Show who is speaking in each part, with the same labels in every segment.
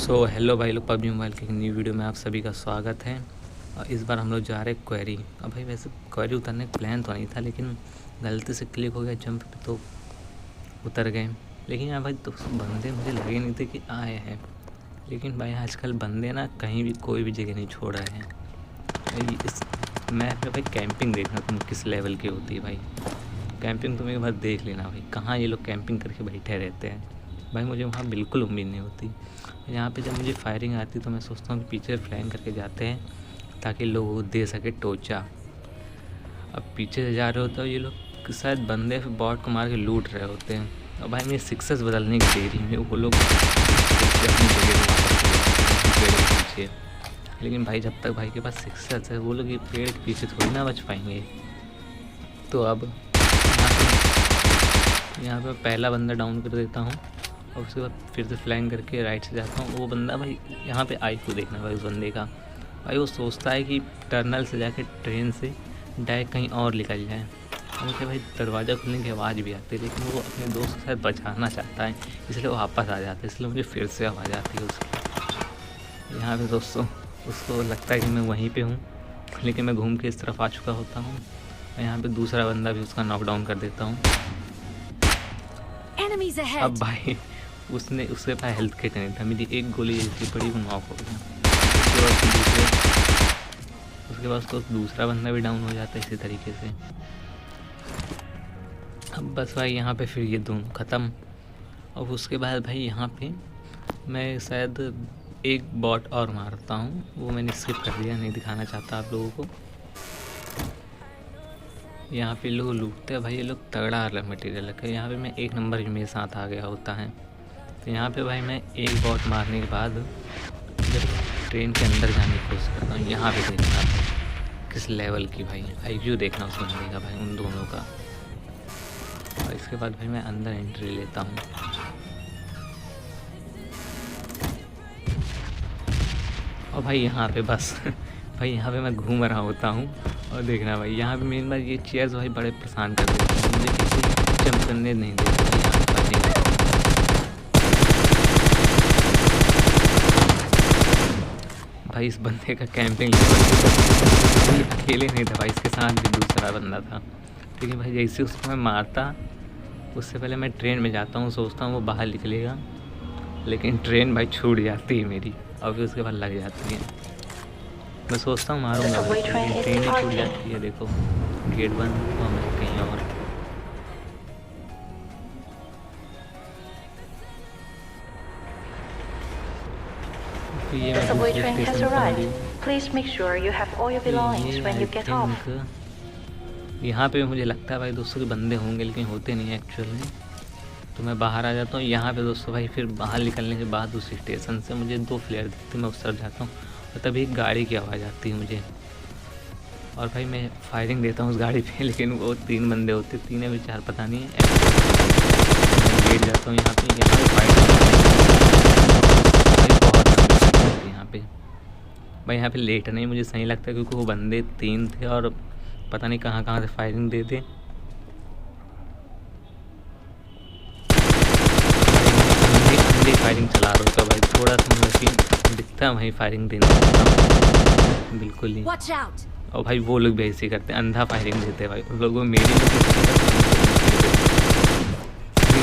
Speaker 1: Hello भाई लोग, PUBG mobile की एक न्यू वीडियो में आप सभी का स्वागत है। और इस बार हम लोग जा रहे हैं क्वेरी। अब भाई वैसे क्वेरी उतरने का प्लान तो नहीं था, लेकिन गलती से क्लिक हो गया जंप पे तो उतर गए। लेकिन यहाँ भाई तो बंदे मुझे लगे नहीं थे कि आए हैं, लेकिन भाई आजकल बंदे ना कहीं भी कोई भी जगह नहीं छोड़ रहे हैं भाई। इस मैप में भाई कैंपिंग देखना तुम किस लेवल की होती है भाई। कैंपिंग तुम एक बार देख लेना भाई, कहाँ ये लोग कैंपिंग करके बैठे रहते हैं भाई। मुझे वहाँ बिल्कुल उम्मीद नहीं होती। यहाँ पे जब मुझे फायरिंग आती तो मैं सोचता हूँ कि पीछे फ्लैंक करके जाते हैं ताकि लोग दे सके टोचा। अब पीछे से जा रहे होते हैं ये लोग, शायद बंदे बॉट को मार के लूट रहे होते हैं। और भाई मेरी सिक्सेस बदलने की देरी में वो लोग अपनी जगह पीछे। लेकिन भाई जब तक भाई के पास सिक्सेस है वो लोग ये पेड़ के पीछे थोड़ी ना बच पाएंगे। तो अब यहाँ पे पहला बंदा डाउन कर देता हूँ और उसके बाद फिर से फ्लैंक करके राइट से जाता हूँ। वो बंदा भाई यहाँ पे आई को देखना भाई, उस बंदे का भाई वो सोचता है कि टर्नल से जाके ट्रेन से डायरेक्ट कहीं और निकल जाए। उनके भाई दरवाज़ा खुलने की आवाज़ भी आती है, लेकिन वो अपने दोस्त के साथ बचाना चाहता है इसलिए वो वापस आ जाता है। इसलिए मुझे फिर से आवाज़ आती है उसकी। यहाँ पे दोस्तों उसको लगता है कि मैं वहीं पर हूँ, लेकिन मैं घूम के इस तरफ आ चुका होता हूँ। मैं यहाँ पर दूसरा बंदा भी उसका नॉकडाउन कर देता हूँ। अब भाई उसके पास हेल्थ किट नहीं था, मेरी एक गोली जैसी पड़ी वो नॉक हो गया। उसके बाद तो दूसरा बंदा भी डाउन हो जाता है इसी तरीके से। अब बस भाई यहाँ पे फिर ये दोनों ख़त्म। और उसके बाद भाई यहाँ पे मैं शायद एक बॉट और मारता हूँ, वो मैंने स्किप कर दिया, नहीं दिखाना चाहता आप लोगों को। यहाँ पे लोग लूटते हैं भाई, ये लोग तगड़ा अलग मटेरियल रखा है। यहाँ पे मैं एक नंबर मेरे साथ आ गया होता है। तो यहाँ पे भाई मैं एक बॉट मारने के बाद जब ट्रेन के अंदर जाने की कोशिश करता हूँ, यहाँ पे देखना किस लेवल की भाई आईक्यू देखना उस बंदे का भाई, उन दोनों का। और इसके बाद भाई मैं अंदर एंट्री लेता हूँ। और भाई यहाँ पे बस भाई यहाँ पे मैं घूम रहा होता हूँ और देखना भाई यहाँ पे मेन बात ये चेयर्स भाई बड़े परेशान कर देते हैं, मुझे किसी जंप करने नहीं देते भाई। इस बंदे का कैंपिंग अकेले नहीं था भाई, इसके साथ भी दूसरा बंदा था। लेकिन भाई जैसे उसको मैं मारता उससे पहले मैं ट्रेन में जाता हूँ, सोचता हूँ वो बाहर निकलेगा, लेकिन ट्रेन भाई छूट जाती है मेरी और फिर उसके बाद लग जाती है। मैं सोचता हूँ मारूंगा लेकिन ट्रेन ही छूट जाती है। देखो गेट बंद और मैं कहीं और। तो ये मैं दूसरे स्टेशन पर यहाँ पे मुझे लगता है भाई दोस्तों के बंदे होंगे, लेकिन होते नहीं एक्चुअल में। तो मैं बाहर आ जाता हूँ यहाँ पे दोस्तों भाई। फिर बाहर निकलने के बाद उस स्टेशन से मुझे 2 फ्लेयर दिखते, मैं उस तरफ जाता हूँ और तभी एक गाड़ी की आवाज़ आती है मुझे। और भाई मैं फायरिंग देता हूँ उस गाड़ी पे, लेकिन वो 3 बंदे होते, 3 या 4 पता नहीं है। लेट जाता हूँ यहाँ पे फाइट बहुत यहाँ पे भाई। यहाँ पे लेट नहीं मुझे सही लगता है, क्योंकि वो बंदे 3 थे और पता नहीं कहाँ कहाँ से फायरिंग दे दे। फायरिंग चला रहा होता भाई, थोड़ा सा मुझे दिखता है वहीं फायरिंग देना बिल्कुल ही। और भाई वो लोग भी ऐसे करते हैं, अंधा फायरिंग देते हैं भाई। उन लोगों मेरी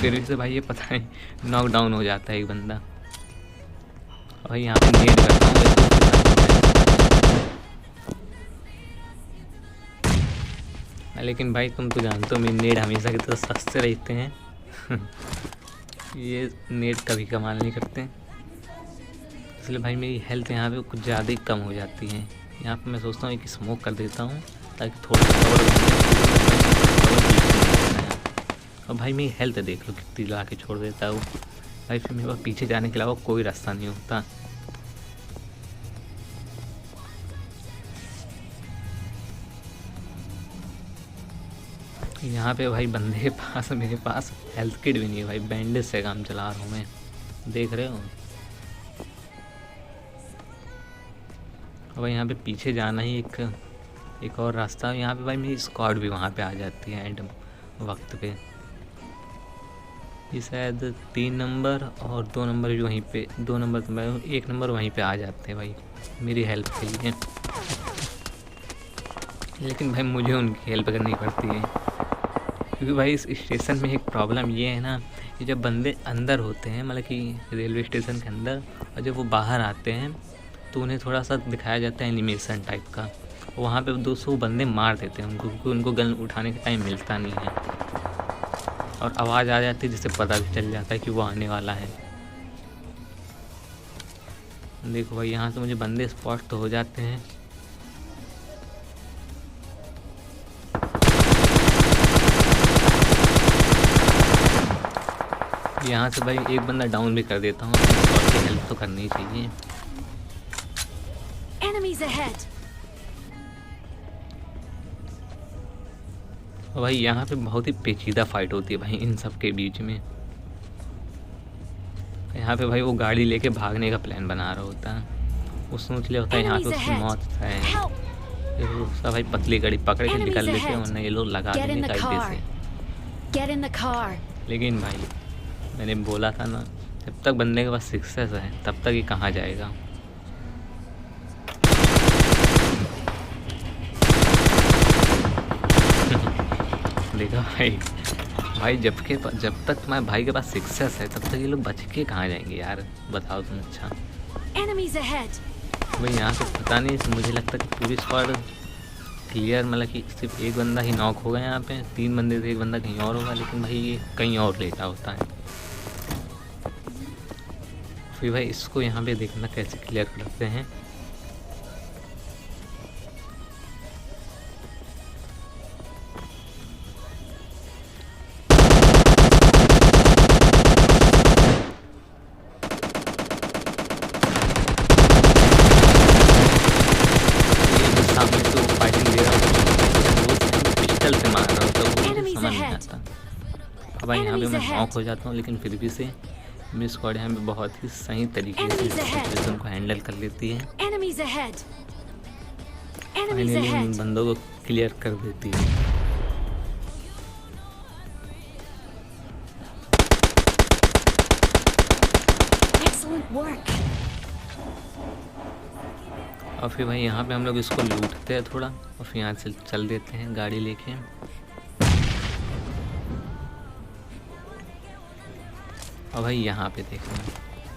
Speaker 1: फिर से भाई ये पता नहीं नॉकडाउन हो जाता है एक बंदा। और भाई यहाँ पे नेट करता हूँ, लेकिन भाई तुम तो जानते हो मेरे नेट हमेशा की तरह सस्ते रहते हैं ये नेट कभी कमाल नहीं करते, इसलिए भाई मेरी हेल्थ यहाँ पे कुछ ज़्यादा ही कम हो जाती है। यहाँ पे मैं सोचता हूँ कि स्मोक कर देता हूँ ताकि थोड़ा कवर। और भाई मेरी हेल्थ देख लो कितनी ला के छोड़ देता है वो भाई। फिर मेरे पास पीछे जाने के अलावा कोई रास्ता नहीं होता। यहाँ पे भाई बंदे के पास मेरे पास हेल्थ किट भी नहीं है भाई, बैंडेज से काम चला रहा हूँ मैं, देख रहे हो। और भाई यहाँ पे पीछे जाना ही एक और रास्ता। यहाँ पे भाई मेरी स्क्वाड भी वहाँ पे आ जाती है एंड वक्त पे। ये शायद 3 नंबर और 2 नंबर भी वहीं पे, 2 नंबर तो मैं 1 नंबर वहीं पे आ जाते हैं भाई मेरी हेल्प के लिए। लेकिन भाई मुझे उनकी हेल्प करनी पड़ती है, क्योंकि भाई इस स्टेशन में एक प्रॉब्लम ये है ना कि जब बंदे अंदर होते हैं, मतलब कि रेलवे स्टेशन के अंदर, और जब वो बाहर आते हैं तो उन्हें थोड़ा सा दिखाया जाता है एनिमेशन टाइप का। वहाँ पे 200 बंदे मार देते हैं उनको, क्योंकि उनको गन उठाने का टाइम मिलता नहीं है, और आवाज़ आ जाती है जिससे पता भी चल जाता है कि वो आने वाला है। देखो भाई यहाँ से मुझे बंदे स्पॉट तो हो जाते हैं। यहाँ से भाई एक बंदा डाउन भी कर देता हूँ, और की हेल्प तो करनी ही चाहिए। और भाई यहाँ पे बहुत ही पेचीदा फाइट होती है भाई इन सब के बीच में। यहाँ पे भाई वो गाड़ी लेके भागने का प्लान बना रहा होता है, वो सोच लिया होता है यहाँ पे उसकी मौत है, फिर उसका भाई पतली गाड़ी पकड़ के निकल लेते हैं, वरना ये लोग लगा देंगे कायदे से। लेकिन भाई मैंने बोला था ना, जब तक बंदे के पास सक्सेस है तब तक ये कहाँ जाएगा। देखा भाई जब तक तुम्हारे भाई के पास सक्सेस है तब तक ये लोग बच के कहाँ जाएंगे यार, बताओ तुम। अच्छा भाई यहाँ से पता नहीं, मुझे लगता है कि पूरी स्क्वाड क्लियर, मतलब कि सिर्फ एक बंदा ही नॉक होगा यहाँ पे, 3 बंदे थे, एक बंदा कहीं और होगा, लेकिन भाई ये कहीं और ले जा होता है। फिर भाई इसको यहाँ पे देखना कैसे क्लियर करते हैं। भाई यहाँ पे मैं नॉक हो जाता हूँ, लेकिन फिर भी से मेरी स्क्वाड यहाँ पे बहुत ही सही तरीके से सिचुएशन को हैंडल कर लेती है, फाइनली इन बंदों को क्लियर कर देती है। और फिर भाई यहाँ पे हम लोग इसको लूटते हैं थोड़ा, और फिर यहाँ से चल देते हैं गाड़ी लेके। और भाई यहाँ पे देखना,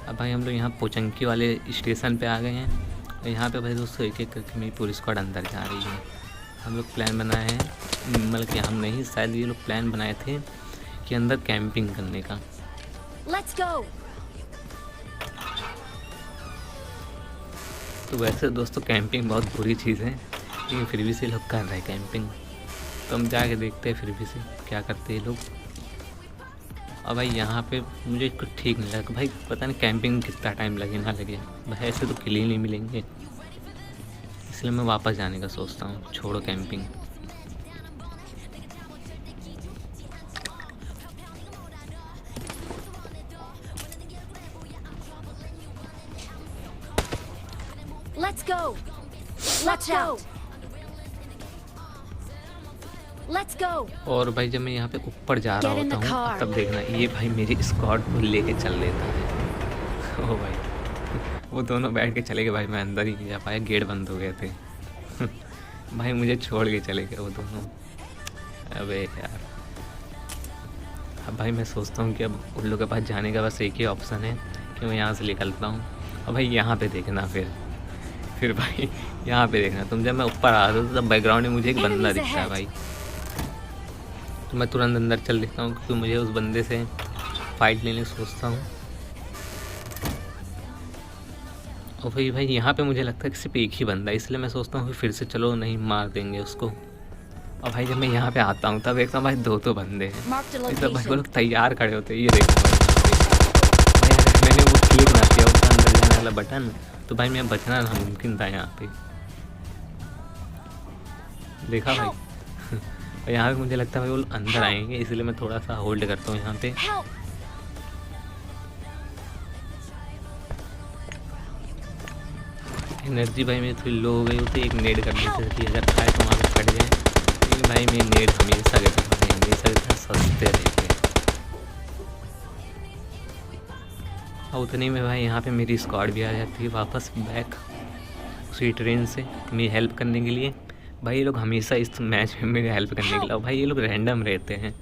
Speaker 1: अब भाई हम लोग यहाँ पोचंकी वाले स्टेशन पे आ गए हैं, और यहाँ पे भाई दोस्तों एक एक करके मेरी पूरी स्क्वाड अंदर जा रही है। हम लोग प्लान बनाए हैं, मतलब कि हम नहीं, शायद ये लोग प्लान बनाए थे कि अंदर कैंपिंग करने का। Let's go! तो वैसे दोस्तों कैंपिंग बहुत बुरी चीज़ है, लेकिन फिर भी से लोग कर रहे हैं कैंपिंग, तो हम जाके देखते हैं फिर भी से क्या करते हैं लोग। और भाई यहाँ पे मुझे कुछ ठीक नहीं लगा भाई, पता नहीं कैंपिंग कितना टाइम लगे ना लगे भाई, ऐसे तो किल ही नहीं मिलेंगे, इसलिए मैं वापस जाने का सोचता हूँ, छोड़ो camping. Let's go. Watch out. Let's go. और भाई जब मैं यहाँ पे ऊपर जा रहा होता हूँ तब देखना, ये भाई मेरी स्क्वाड को लेके चल लेता है। ओ भाई वो दोनों बैठ के चले गए भाई, मैं अंदर ही नहीं जा पाया, गेट बंद हो गए थे। भाई मुझे छोड़ के चले गए वो दोनों। अबे यार, अब भाई मैं सोचता हूँ कि अब उन लोगों के पास जाने का बस एक ही ऑप्शन है कि मैं यहाँ से निकलता हूँ। और भाई यहाँ पे देखना, फिर भाई यहाँ पे देखना तुम, जब मैं ऊपर आ रहा हूँ तब बैकग्राउंड में मुझे एक बंदा दिखता है भाई, तो मैं तुरंत अंदर चल देता हूँ, क्योंकि मुझे उस बंदे से फाइट लेने सोचता हूँ। और भाई यहाँ पे मुझे लगता है कि सिर्फ एक ही बंदा है, इसलिए मैं सोचता हूँ कि फिर से चलो नहीं मार देंगे उसको। और भाई जब मैं यहाँ पे आता हूँ तब देखता हूँ भाई 2 बंदे हैं, तब भाई वो लोग तैयार खड़े होते हैं। ये देखो भाई अगर मैंने वो क्लिक ना किया उसका अंदर जाने वाला बटन, तो भाई मैं बचना नामुमकिन था यहाँ पे। देखा भाई और यहाँ पे मुझे लगता है भाई वो अंदर आएंगे, इसलिए मैं थोड़ा सा होल्ड करता हूँ यहाँ पे। एनर्जी भाई मेरी थोड़ी लो हो गई होती, एक नेड कर देते कि अगर खाए तो वहाँ पे फट जाए, लेकिन भाई मेरी नेड हमेशा के हमेशा सस्ते रहते। और उतने में भाई यहाँ पे मेरी स्क्वाड भी आ जाती है वापस बैक उसी ट्रेन से मेरी हेल्प करने के लिए। भाई ये लोग हमेशा इस मैच में मेरी हेल्प करने के लिए, भाई ये लोग रैंडम रहते हैं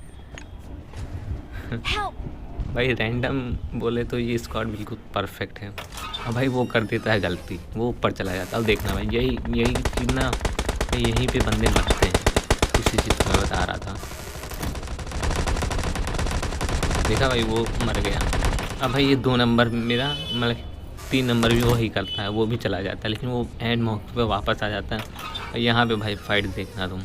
Speaker 1: भाई रैंडम बोले तो ये स्क्वाड बिल्कुल परफेक्ट है। अब भाई वो कर देता है गलती, वो ऊपर चला जाता है। अब देखना भाई यही चीज़ ना, यहीं पे बंदे मरते हैं, इसी चीज़ को मैं बता रहा था। देखा भाई वो मर गया। अब भाई ये 2 नंबर मेरा मतलब 3 नंबर भी वही करता है, वो भी चला जाता है, लेकिन वो एंड मौके पे वापस आ जाता है। और यहाँ पे भाई फाइट देखना तुम।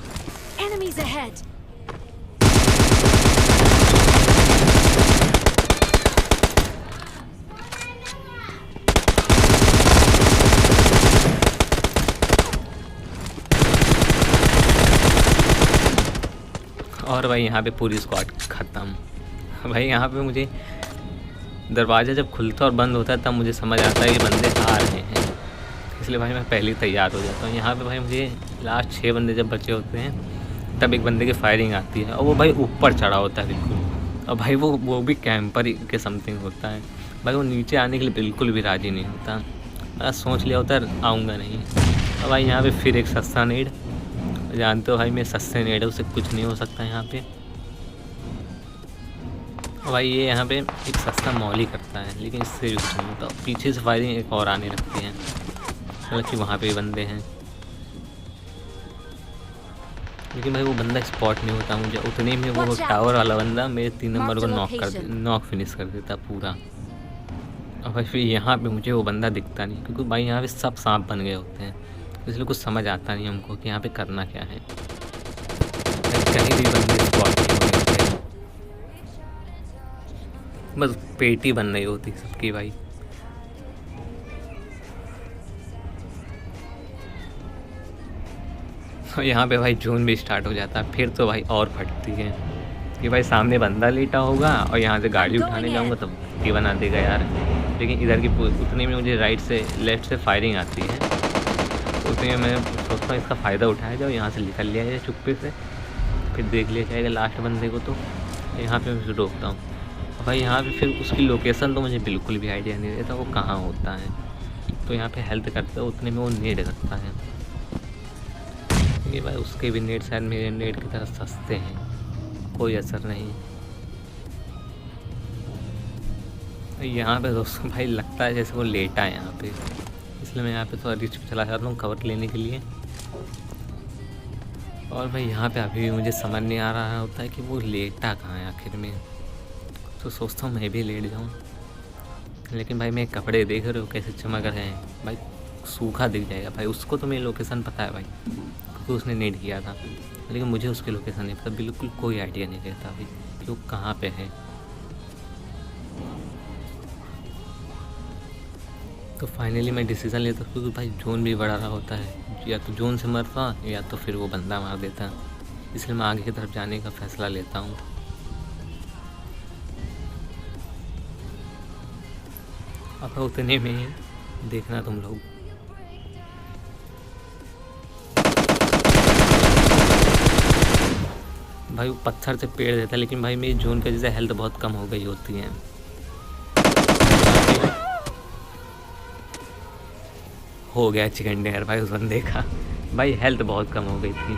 Speaker 1: और भाई यहाँ पे पूरी स्क्वाड ख़त्म। भाई यहाँ पे मुझे दरवाज़ा जब खुलता और बंद होता है तब मुझे समझ आता है कि बंदे आ रहे हैं, इसलिए भाई मैं पहले ही तैयार हो जाता हूँ। यहाँ पे भाई मुझे लास्ट 6 बंदे जब बचे होते हैं तब एक बंदे की फायरिंग आती है और वो भाई ऊपर चढ़ा होता है बिल्कुल। और भाई वो भी कैंपर के समथिंग होता है। भाई वो नीचे आने के लिए बिल्कुल भी राज़ी नहीं होता। मैं सोच लिया होता आऊँगा नहीं। और भाई यहाँ पर फिर एक सस्ता नेड, जानते हो भाई मैं सस्ते नेड है, उससे कुछ नहीं हो सकता यहाँ पे। भाई ये यहाँ पे एक सस्ता मॉल ही करता है, लेकिन इससे भी कुछ नहीं होता। पीछे से फायरिंग एक और आने लगती है, मतलब कि वहाँ पे बंदे हैं, लेकिन भाई वो बंदा स्पॉट नहीं होता मुझे। उतने में वो टावर वाला बंदा मेरे 3 नंबर को नॉक फिनिश कर देता पूरा। और भाई फिर यहाँ पे मुझे वो बंदा दिखता नहीं, क्योंकि भाई यहाँ पे सब सांप बन गए होते हैं, इसलिए कुछ समझ आता नहीं हमको कि यहाँ पे करना क्या है। कहीं भी बंदे स्पॉट नहीं हो रहे थे, बस पेटी बन रही होती सबकी भाई। और यहाँ पे भाई जोन भी स्टार्ट हो जाता है, फिर तो भाई और फटती है कि भाई सामने बंदा लेटा होगा और यहाँ से गाड़ी उठाने जाऊँगा तो ये बना देगा यार। लेकिन इधर की उतने में मुझे राइट से लेफ़्ट से फायरिंग आती है, तो उतने में मैं सोचता हूँ इसका फ़ायदा उठाया जाओ, यहाँ से निकल लिया जाए चुप्पे से, फिर देख लिया जाएगा लास्ट बंदे को। तो यहाँ पे मैं रोकता हूँ भाई। यहाँ पे फिर उसकी लोकेशन तो मुझे बिल्कुल भी आइडिया नहीं रहता वो कहाँ होता है, तो यहाँ पे हेल्थ करता है, उतने में वो नेट करता है। ये भाई उसके भी नेट शायद मेरे नेट की तरह सस्ते हैं, कोई असर नहीं। यहाँ पे दोस्तों भाई लगता है जैसे वो लेटा है यहाँ पे, इसलिए मैं यहाँ पे थोड़ा रिच पे चला जाता हूँ कवर लेने के लिए। और भाई यहाँ पे अभी भी मुझे समझ नहीं आ रहा होता है कि वो लेटा कहाँ है आखिर में, तो सोचता हूँ मैं भी लेट जाऊँ। लेकिन भाई मेरे कपड़े देख रहे हो कैसे चमक रहे हैं भाई, सूखा दिख जाएगा भाई। उसको तो मेरी लोकेशन पता है भाई, क्योंकि उसने नेट किया था, लेकिन मुझे उसकी लोकेशन नहीं पता, बिल्कुल कोई आइडिया नहीं रहता भाई कि वो कहाँ पे है। तो फाइनली मैं डिसीज़न लेता हूँ, क्योंकि भाई जोन भी बड़ा रहा होता है, या तो जोन से मरता या तो फिर वो बंदा मार देता, इसलिए मैं आगे की तरफ जाने का फ़ैसला लेता हूँ। अब उतने में ही देखना तुम लोग, भाई वो पत्थर से पेड़ देता है, लेकिन भाई मेरी जोन की वजह से हेल्थ बहुत कम हो गई होती है। हो गया चिकन डिनर भाई उस बंदे का, भाई हेल्थ बहुत कम हो गई थी।